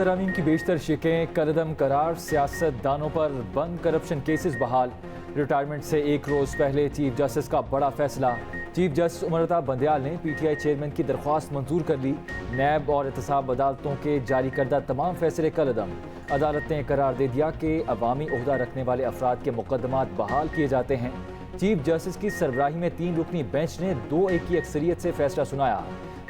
तरामीम की बेशतर शिकें कलदम करार, सियासतदानों पर बंद करप्शन केसेस बहाल। रिटायरमेंट से एक रोज़ पहले चीफ जस्टिस का बड़ा फैसला। चीफ जस्टिस उमर बंदयाल ने PTI चेयरमैन की दरख्वास्त मंजूर कर ली। नैब और एहतसाब अदालतों के जारी करदा तमाम फैसले कलदम। अदालत ने करार दे दिया कि अवामी ओहदा रखने वाले अफराद के मुकदमात बहाल किए जाते हैं। चीफ जस्टिस की सरबराही में 3 रुकनी बेंच ने 2-1 की अक्सरियत से फैसला सुनाया।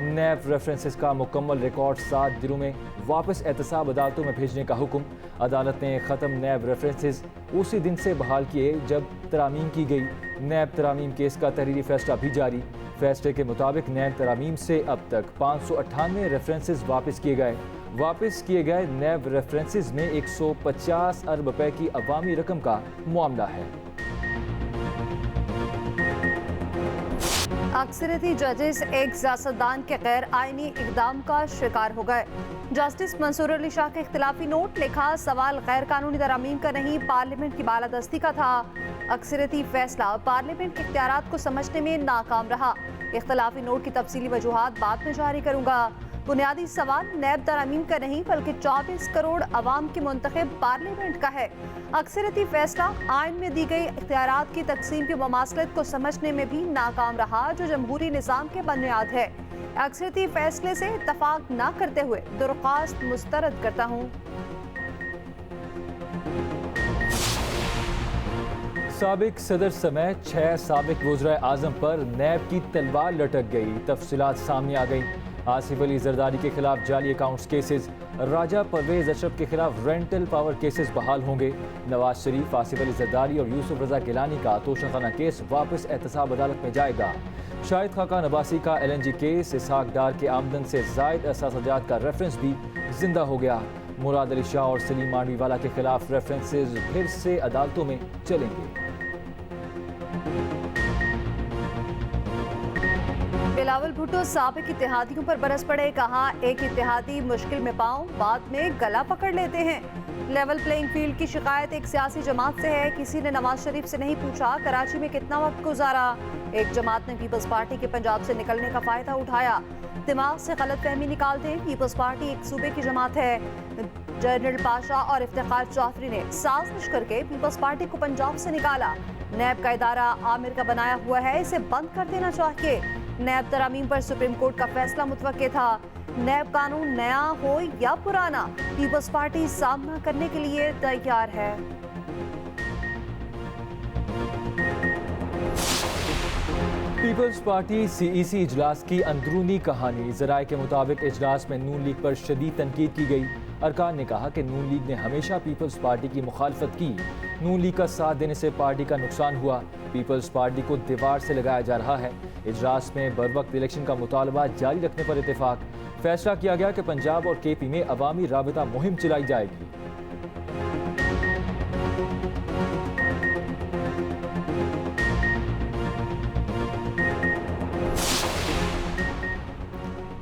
नैब रेफरेंसेस का मुकम्मल रिकॉर्ड 7 दिनों में वापस एहतसाब अदालतों में भेजने का हुक्म। अदालत ने ख़त्म नैब रेफरेंसेस उसी दिन से बहाल किए जब तरामीम की गई। नैब तरामीम केस का तहरीरी फैसला भी जारी। फैसले के मुताबिक नैब तरामीम से अब तक 598 रेफरेंसेस वापस किए गए। वापस किए गए नैब रेफरेंसेस में 150 अरब रुपए की अवामी रकम का मामला है। अक्सरियती जजेस एक सियासतदान के गैर आईनी इकदाम का शिकार हो गए। जस्टिस मंसूर अली शाह के इख्तिलाफी नोट लिखा, सवाल गैर कानूनी तरामीम का नहीं, पार्लियामेंट की बालादस्ती का था। अक्सरियती फैसला पार्लियामेंट के इख्तियारात को समझने में नाकाम रहा। इख्तिलाफी नोट की तफसीली वजूहात बाद में जारी करूंगा। बुनियादी सवाल नैब तरामीम का नहीं बल्कि 24 करोड़ अवाम के मुंतखब पार्लियामेंट का है। अक्सरियती फैसला आइन में दी गई इख्तियारात की तकसीम की मुमासलत को समझने में भी नाकाम रहा, जो जमहूरी निज़ाम के बुनियाद है। अक्सरियती फैसले से इत्तफाक न करते हुए दरख्वास्त मुस्तरद करता हूँ। साबिक सदर समेत 6 साबिक वज़राए आज़म पर नैब की तलवार लटक गई। तफसीलात सामने आ गई। आसिफ अली जरदारी के खिलाफ जाली अकाउंट्स केसेस, राजा परवेज अशरफ के खिलाफ रेंटल पावर केसेस बहाल होंगे। नवाज शरीफ, आसिफ अली जरदारी और यूसुफ रजा गिलानी का तोशाखाना केस वापस एहतसाब अदालत में जाएगा। शाहिद खाकान अब्बासी का LNG केस, इसहाक डार के आमदन से जायद असासजात का रेफरेंस भी जिंदा हो गया। मुराद अली शाह और सलीम मांडवीवाला के खिलाफ रेफरेंसेज फिर से अदालतों में चलेंगे। बिलावल भुट्टो साबिक इत्तेहादियों पर बरस पड़े, कहा एक इत्तेहादी मुश्किल में पाऊं बाद में गला पकड़ लेते हैं। लेवल प्लेइंग फील्ड की शिकायत एक सियासी जमात से है, किसी ने नवाज शरीफ से नहीं पूछा कराची में कितना वक्त गुजारा। एक जमात ने पीपल्स पार्टी के पंजाब से निकलने का फायदा उठाया। दिमाग से गलत फहमी निकाल दें, पीपल्स पार्टी एक सूबे की जमात है। जनरल पाशा और इफ्तिखार चौधरी ने साजिश करके पीपल्स पार्टी को पंजाब से निकाला। नैब का इदारा आमिर का बनाया हुआ है, इसे बंद कर देना चाहिए। नैब तरामीम पर सुप्रीम कोर्ट का फैसला मुतवक्के था। नैब कानून नया हो या पुराना, पीपल्स पार्टी सामना करने के लिए तैयार है। पीपल्स पार्टी CEC इजलास की अंदरूनी कहानी। ज़राए के मुताबिक इजलास में नून लीग पर शदीद तनकीद की गई। अरकान ने कहा कि नून लीग ने हमेशा पीपल्स पार्टी की मुखालफत की। नून लीग का साथ देने से पार्टी का नुकसान हुआ। पीपल्स पार्टी को दीवार से लगाया जा रहा है। इजलास में बरवक्त इलेक्शन का मुतालबा जारी रखने पर इत्तेफाक। फैसला किया गया कि पंजाब और KP में अवामी राबिता मुहिम चलाई जाएगी।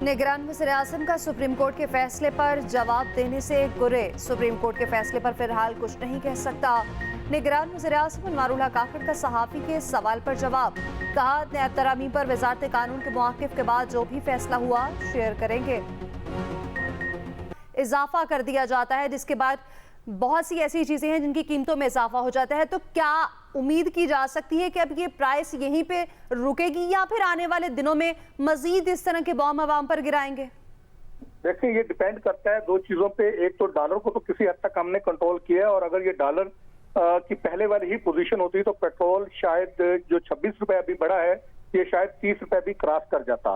निगरान वज़ीर-ए-आज़म का सुप्रीम कोर्ट के फैसले पर जवाब देने से गुरेज। सुप्रीम कोर्ट के फैसले पर फिलहाल कुछ नहीं कह सकता। निगरान वज़ीर-ए-आज़म अनवारुल्लाह काकड़ का सहाफ़ी के सवाल पर जवाब, कहा नैब तरामीम पर वज़ारत कानून के मौक़िफ़ के बाद जो भी फैसला हुआ शेयर करेंगे। इजाफा कर दिया जाता है, जिसके बाद बहुत सी ऐसी चीज़ें हैं जिनकी कीमतों में इजाफा हो जाता है, तो क्या उम्मीद की जा सकती है कि अब ये प्राइस यहीं पे रुकेगी या फिर आने वाले दिनों में मजीद इस तरह के बॉम्ब आवाम पर गिराएंगे? देखिए, ये डिपेंड करता है 2 चीजों पे। एक तो डॉलर को तो किसी हद तक हमने कंट्रोल किया है, और अगर ये डॉलर की पहले वाली ही पोजीशन होती तो पेट्रोल शायद जो 26 रुपए अभी बढ़ा है, ये शायद 30 रुपए भी क्रॉस कर जाता।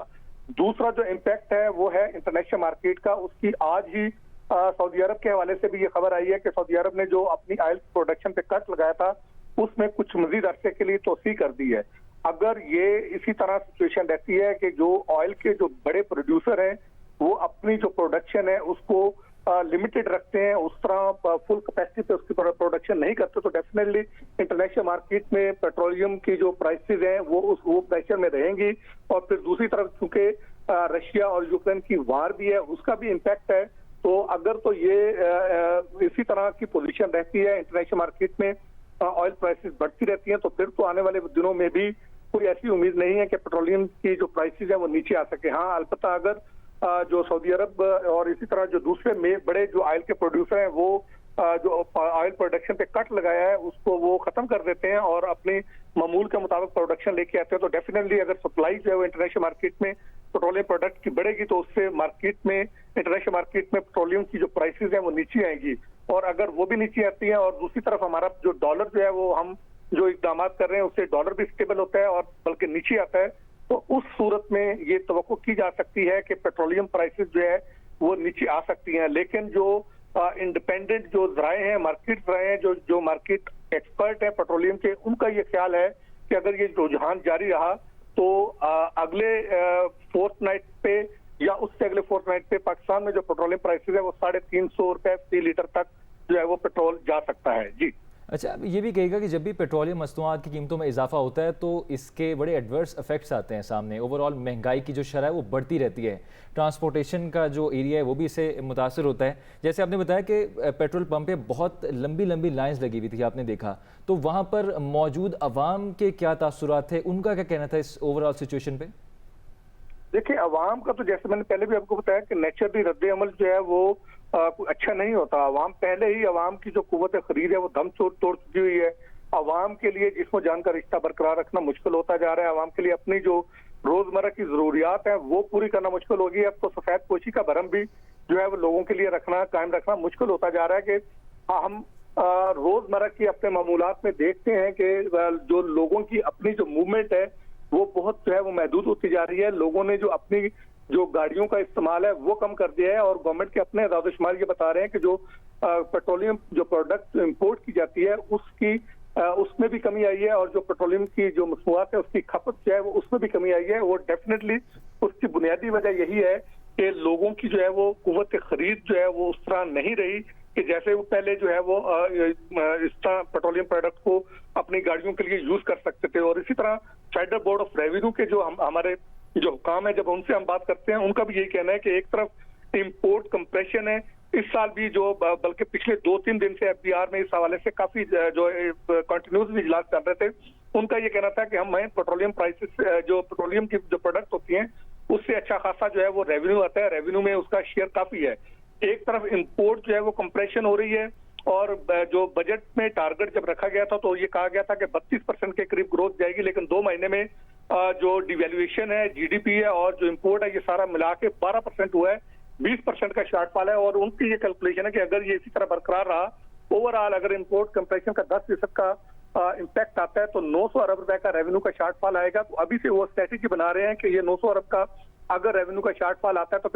दूसरा जो इम्पैक्ट है वो है इंटरनेशनल मार्केट का। उसकी आज ही सऊदी अरब के हवाले से भी ये खबर आई है कि सऊदी अरब ने जो अपनी ऑयल प्रोडक्शन पे कट लगाया था, उसमें कुछ मजीद अरसे के लिए तोसी कर दी है। अगर ये इसी तरह सिचुएशन रहती है कि जो ऑयल के जो बड़े प्रोड्यूसर हैं वो अपनी जो प्रोडक्शन है उसको लिमिटेड रखते हैं, उस तरह फुल कैपेसिटी पे उसकी प्रोडक्शन नहीं करते, तो डेफिनेटली इंटरनेशनल मार्केट में पेट्रोलियम की जो प्राइसेस हैं वो प्रेशर में रहेंगी। और फिर दूसरी तरफ चूंकि रशिया और यूक्रेन की वार भी है, उसका भी इम्पैक्ट है। तो अगर तो ये इसी तरह की पोजीशन रहती है, इंटरनेशनल मार्केट में ऑयल प्राइसेस बढ़ती रहती हैं, तो फिर तो आने वाले दिनों में भी कोई ऐसी उम्मीद नहीं है कि पेट्रोलियम की जो प्राइसेस है वो नीचे आ सके। हाँ, अलबत्ता अगर जो सऊदी अरब और इसी तरह जो दूसरे बड़े जो ऑयल के प्रोड्यूसर हैं वो जो ऑयल प्रोडक्शन पे कट लगाया है उसको वो खत्म कर देते हैं और अपनी मामूल के मुताबिक प्रोडक्शन लेके आते हैं, तो डेफिनेटली अगर सप्लाई जो है वो इंटरनेशनल मार्केट में पेट्रोलियम प्रोडक्ट की बढ़ेगी तो उससे मार्केट में इंटरनेशनल मार्केट में पेट्रोलियम की जो प्राइसेस हैं वो नीचे आएंगी। और अगर वो भी नीचे आती है और दूसरी तरफ हमारा जो डॉलर जो है वो हम जो इकदाम कर रहे हैं उससे डॉलर भी स्टेबल होता है और बल्कि नीचे आता है, तो उस सूरत में ये तवक्को की जा सकती है कि पेट्रोलियम प्राइसेस जो है वो नीचे आ सकती हैं। लेकिन जो इंडिपेंडेंट जो जराए हैं, मार्केट जराए हैं, जो मार्केट एक्सपर्ट है पेट्रोलियम के, उनका ये ख्याल है कि अगर ये रुझान जारी रहा तो अगले फोर्थ पे या उससे अगले फोर्थ पे पाकिस्तान में जो पेट्रोलियम प्राइसेस है वो 350 रुपए प्रति लीटर तक जो है वो पेट्रोल जा सकता है। जी अच्छा, अब ये भी कहेगा कि जब भी पेट्रोलियम मसनूआत की कीमतों में इजाफा होता है तो इसके बड़े एडवर्स इफेक्ट्स आते हैं सामने। ओवरऑल महंगाई की जो शरह है वो बढ़ती रहती है, ट्रांसपोर्टेशन का जो एरिया है वो भी इससे मुतासर होता है। जैसे आपने बताया कि पेट्रोल पंप पे बहुत लंबी लंबी लाइन्स लगी हुई थी, आपने देखा, तो वहाँ पर मौजूद अवाम के क्या तासुरात थे, उनका क्या कहना था इस ओवरऑल सिचुएशन पे? देखिए, अवाम का तो जैसे मैंने पहले भी आपको बताया कि नेचुरली रद्द अमल जो है वो अच्छा नहीं होता। अवाम पहले ही अवाम की जो कुव्वत खरीद है वो दम तोड़ चुकी हुई है। अवाम के लिए जिस्म जान का रिश्ता बरकरार रखना मुश्किल होता जा रहा है। अवाम के लिए अपनी जो रोजमर्रा की जरूरियात है वो पूरी करना मुश्किल हो गई। अब तो सफेद पोशी का भरम भी जो है वो लोगों के लिए कायम रखना मुश्किल होता जा रहा है कि हम रोजमर्रा की अपने मामूलात में देखते हैं कि जो लोगों की अपनी जो मूवमेंट है वो बहुत जो है वो महदूद होती जा रही है। लोगों ने जो अपनी जो गाड़ियों का इस्तेमाल है वो कम कर दिया है और गवर्नमेंट के अपने इदारे ये बता रहे हैं कि जो पेट्रोलियम जो प्रोडक्ट इंपोर्ट की जाती है उसमें भी कमी आई है और जो पेट्रोलियम की जो मसनूआत है उसकी खपत जो है वो उसमें भी कमी आई है। वो डेफिनेटली उसकी बुनियादी वजह यही है कि लोगों की जो है वो कुव्वत खरीद जो है वो उस तरह नहीं रही कि जैसे वो पहले जो है वो इस तरह पेट्रोलियम प्रोडक्ट को अपनी गाड़ियों के लिए यूज कर सकते थे। और इसी तरह फेडरल बोर्ड ऑफ रेवेन्यू के जो हमारे जो काम है, जब उनसे हम बात करते हैं उनका भी यही कहना है कि एक तरफ इंपोर्ट कंप्रेशन है, इस साल भी जो बल्कि पिछले 2-3 दिन से एफबीआर में इस हवाले से काफी जो कंटिन्यूस इजलास चल रहे थे। उनका ये कहना था कि हमें पेट्रोलियम प्राइसेस जो पेट्रोलियम की जो प्रोडक्ट होती हैं उससे अच्छा खासा जो है वो रेवेन्यू आता है, रेवेन्यू में उसका शेयर काफी है। एक तरफ इंपोर्ट जो है वो कंप्रेशन हो रही है और जो बजट में टारगेट जब रखा गया था तो ये कहा गया था कि 32% के करीब ग्रोथ जाएगी, लेकिन 2 महीने में जो डिवैल्यूएशन है, जीडीपी है और जो इंपोर्ट है ये सारा मिला के 12% हुआ है, 20% का शॉर्टफॉल है। और उनकी ये कैलकुलेशन है कि अगर ये इसी तरह बरकरार रहा, ओवरऑल अगर इंपोर्ट कंप्रेशन का 10% का इम्पैक्ट आता है तो 900 अरब रुपए का रेवेन्यू का शॉर्टफॉल आएगा। तो अभी से वो स्ट्रेटेजी बना रहे हैं कि ये 900 अरब का अगर रेवेन्यू का शॉर्टफॉल आता है तो